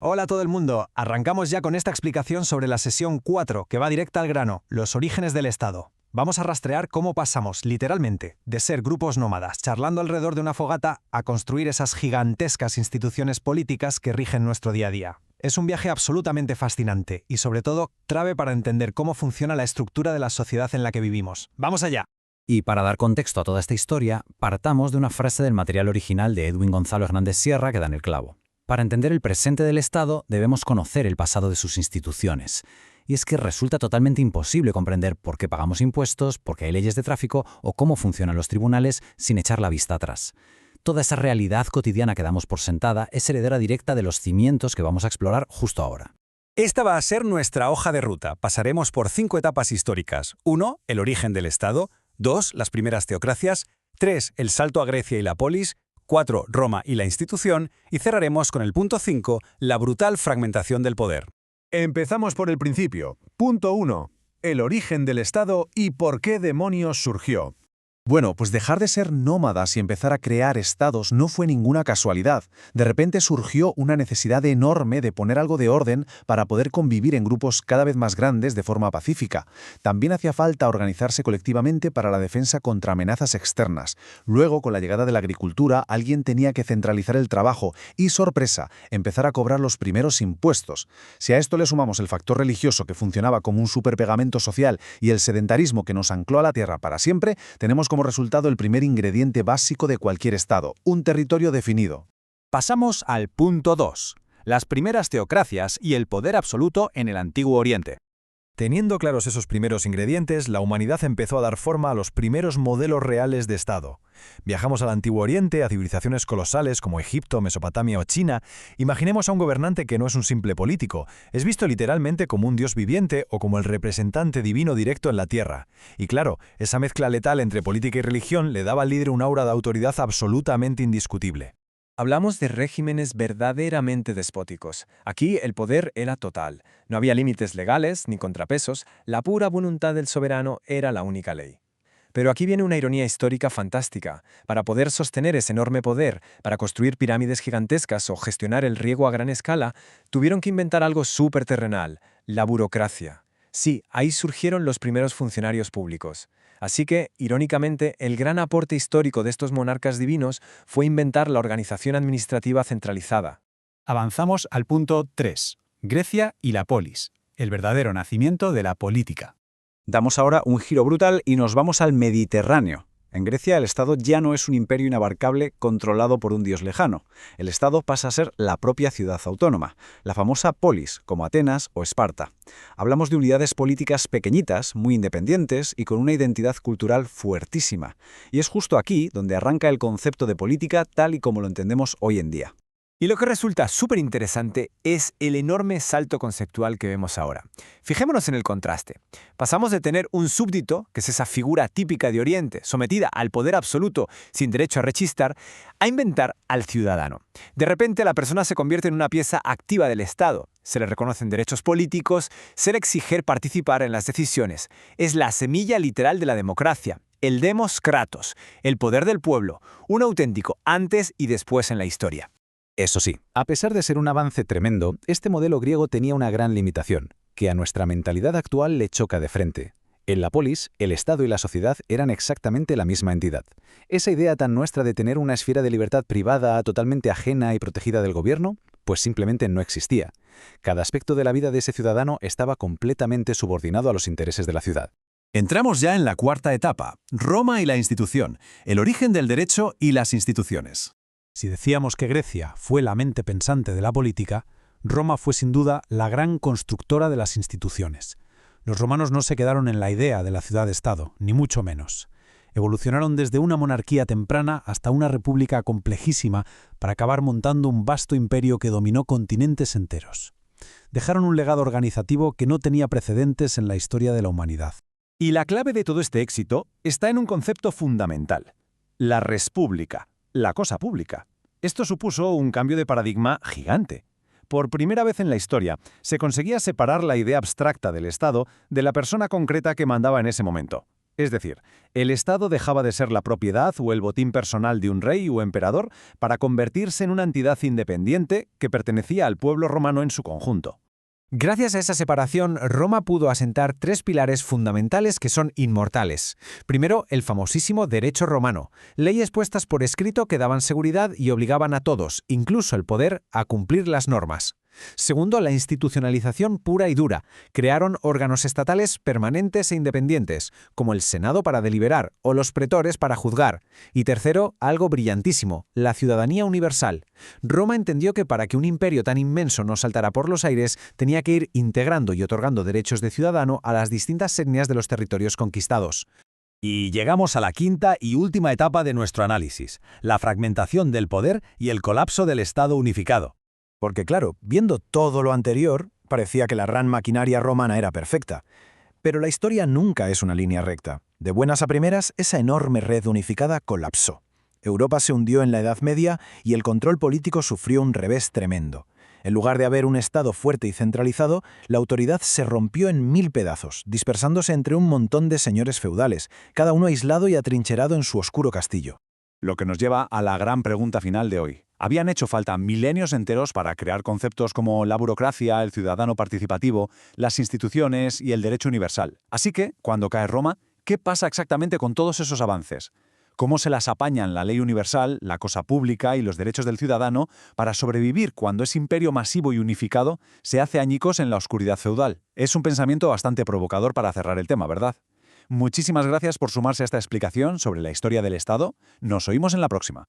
Hola a todo el mundo, arrancamos ya con esta explicación sobre la sesión 4, que va directa al grano, los orígenes del Estado. Vamos a rastrear cómo pasamos, literalmente, de ser grupos nómadas charlando alrededor de una fogata a construir esas gigantescas instituciones políticas que rigen nuestro día a día. Es un viaje absolutamente fascinante y, sobre todo, clave para entender cómo funciona la estructura de la sociedad en la que vivimos. ¡Vamos allá! Y para dar contexto a toda esta historia, partamos de una frase del material original de Edwin Gonzalo Hernández Sierra que da en el clavo. Para entender el presente del Estado, debemos conocer el pasado de sus instituciones. Y es que resulta totalmente imposible comprender por qué pagamos impuestos, por qué hay leyes de tráfico o cómo funcionan los tribunales sin echar la vista atrás. Toda esa realidad cotidiana que damos por sentada es heredera directa de los cimientos que vamos a explorar justo ahora. Esta va a ser nuestra hoja de ruta. Pasaremos por 5 etapas históricas. 1. El origen del Estado. 2. Las primeras teocracias. 3. El salto a Grecia y la polis. 4. Roma y la institución. Y cerraremos con el punto 5, la brutal fragmentación del poder. Empezamos por el principio. Punto 1. El origen del Estado y por qué demonios surgió. Bueno, pues dejar de ser nómadas y empezar a crear estados no fue ninguna casualidad. De repente surgió una necesidad enorme de poner algo de orden para poder convivir en grupos cada vez más grandes de forma pacífica. También hacía falta organizarse colectivamente para la defensa contra amenazas externas. Luego, con la llegada de la agricultura, alguien tenía que centralizar el trabajo y, sorpresa, empezar a cobrar los primeros impuestos. Si a esto le sumamos el factor religioso que funcionaba como un superpegamento social y el sedentarismo que nos ancló a la tierra para siempre, tenemos como resultado el primer ingrediente básico de cualquier estado, un territorio definido. Pasamos al punto 2, las primeras teocracias y el poder absoluto en el Antiguo Oriente. Teniendo claros esos primeros ingredientes, la humanidad empezó a dar forma a los primeros modelos reales de Estado. Viajamos al Antiguo Oriente, a civilizaciones colosales como Egipto, Mesopotamia o China. Imaginemos a un gobernante que no es un simple político, es visto literalmente como un dios viviente o como el representante divino directo en la tierra. Y claro, esa mezcla letal entre política y religión le daba al líder un aura de autoridad absolutamente indiscutible. Hablamos de regímenes verdaderamente despóticos. Aquí el poder era total. No había límites legales ni contrapesos, la pura voluntad del soberano era la única ley. Pero aquí viene una ironía histórica fantástica. Para poder sostener ese enorme poder, para construir pirámides gigantescas o gestionar el riego a gran escala, tuvieron que inventar algo súper terrenal, la burocracia. Sí, ahí surgieron los primeros funcionarios públicos. Así que, irónicamente, el gran aporte histórico de estos monarcas divinos fue inventar la organización administrativa centralizada. Avanzamos al punto 3. Grecia y la polis, el verdadero nacimiento de la política. Damos ahora un giro brutal y nos vamos al Mediterráneo. En Grecia el Estado ya no es un imperio inabarcable controlado por un dios lejano. El Estado pasa a ser la propia ciudad autónoma, la famosa polis, como Atenas o Esparta. Hablamos de unidades políticas pequeñitas, muy independientes y con una identidad cultural fuertísima. Y es justo aquí donde arranca el concepto de política tal y como lo entendemos hoy en día. Y lo que resulta súper interesante es el enorme salto conceptual que vemos ahora. Fijémonos en el contraste. Pasamos de tener un súbdito, que es esa figura típica de Oriente, sometida al poder absoluto sin derecho a rechistar, a inventar al ciudadano. De repente la persona se convierte en una pieza activa del Estado. Se le reconocen derechos políticos, se le exige participar en las decisiones. Es la semilla literal de la democracia. El demos kratos, el poder del pueblo, un auténtico antes y después en la historia. Eso sí, a pesar de ser un avance tremendo, este modelo griego tenía una gran limitación, que a nuestra mentalidad actual le choca de frente. En la polis, el Estado y la sociedad eran exactamente la misma entidad. Esa idea tan nuestra de tener una esfera de libertad privada totalmente ajena y protegida del gobierno, pues simplemente no existía. Cada aspecto de la vida de ese ciudadano estaba completamente subordinado a los intereses de la ciudad. Entramos ya en la cuarta etapa, Roma y la institución, el origen del derecho y las instituciones. Si decíamos que Grecia fue la mente pensante de la política, Roma fue sin duda la gran constructora de las instituciones. Los romanos no se quedaron en la idea de la ciudad-estado, ni mucho menos. Evolucionaron desde una monarquía temprana hasta una república complejísima para acabar montando un vasto imperio que dominó continentes enteros. Dejaron un legado organizativo que no tenía precedentes en la historia de la humanidad. Y la clave de todo este éxito está en un concepto fundamental, la res publica. La cosa pública. Esto supuso un cambio de paradigma gigante. Por primera vez en la historia, se conseguía separar la idea abstracta del Estado de la persona concreta que mandaba en ese momento. Es decir, el Estado dejaba de ser la propiedad o el botín personal de un rey o emperador para convertirse en una entidad independiente que pertenecía al pueblo romano en su conjunto. Gracias a esa separación, Roma pudo asentar 3 pilares fundamentales que son inmortales. Primero, el famosísimo derecho romano, leyes puestas por escrito que daban seguridad y obligaban a todos, incluso el poder, a cumplir las normas. Segundo, la institucionalización pura y dura. Crearon órganos estatales permanentes e independientes, como el Senado para deliberar o los pretores para juzgar. Y tercero, algo brillantísimo, la ciudadanía universal. Roma entendió que para que un imperio tan inmenso no saltara por los aires, tenía que ir integrando y otorgando derechos de ciudadano a las distintas etnias de los territorios conquistados. Y llegamos a la quinta y última etapa de nuestro análisis, la fragmentación del poder y el colapso del Estado unificado. Porque claro, viendo todo lo anterior, parecía que la gran maquinaria romana era perfecta. Pero la historia nunca es una línea recta. De buenas a primeras, esa enorme red unificada colapsó. Europa se hundió en la Edad Media y el control político sufrió un revés tremendo. En lugar de haber un Estado fuerte y centralizado, la autoridad se rompió en 1000 pedazos, dispersándose entre un montón de señores feudales, cada uno aislado y atrincherado en su oscuro castillo. Lo que nos lleva a la gran pregunta final de hoy. Habían hecho falta milenios enteros para crear conceptos como la burocracia, el ciudadano participativo, las instituciones y el derecho universal. Así que, cuando cae Roma, ¿qué pasa exactamente con todos esos avances? ¿Cómo se las apañan la ley universal, la cosa pública y los derechos del ciudadano para sobrevivir cuando ese imperio masivo y unificado se hace añicos en la oscuridad feudal? Es un pensamiento bastante provocador para cerrar el tema, ¿verdad? Muchísimas gracias por sumarse a esta explicación sobre la historia del Estado. Nos oímos en la próxima.